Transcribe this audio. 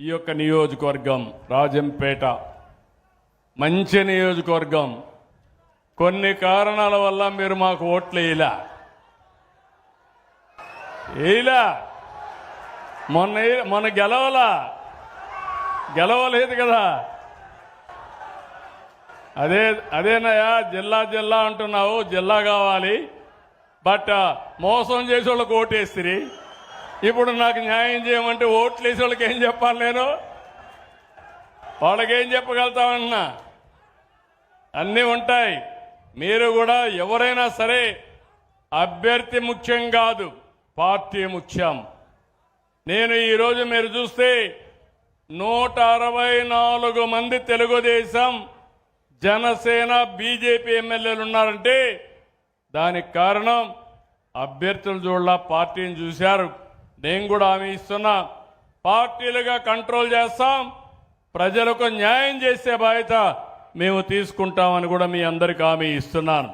ఈ యొక్క నియోజకవర్గం రాజంపేట మంచి నియోజకవర్గం. కొన్ని కారణాల వల్ల మీరు మాకు ఓట్లు వేయలా. మొన్న గెలవలేదు కదా. అదేనయ్యా జిల్లా అంటున్నావు, జిల్లా కావాలి. బట్ మోసం చేసే వాళ్ళకి ఓటేస్తుంది. ఇప్పుడు నాకు న్యాయం చేయమంటే ఓట్లు వేసే వాళ్ళకి ఏం చెప్పాలి? నేను వాళ్ళకేం చెప్పగలుగుతామన్నా? అన్నీ ఉంటాయి. మీరు కూడా ఎవరైనా సరే అభ్యర్థి ముఖ్యం కాదు, పార్టీ ముఖ్యం. నేను ఈరోజు మీరు చూస్తే 164 మంది తెలుగుదేశం, జనసేన, బీజేపీ ఎమ్మెల్యేలు ఉన్నారంటే దానికి కారణం అభ్యర్థులు చూడాల, పార్టీని చూశారు. నేను కూడా హామీ ఇస్తున్నా, పార్టీలుగా కంట్రోల్ చేస్తాం, ప్రజలకు న్యాయం చేసే బాధ్యత మేము తీసుకుంటామని కూడా మీ అందరికీ హామీ ఇస్తున్నాను.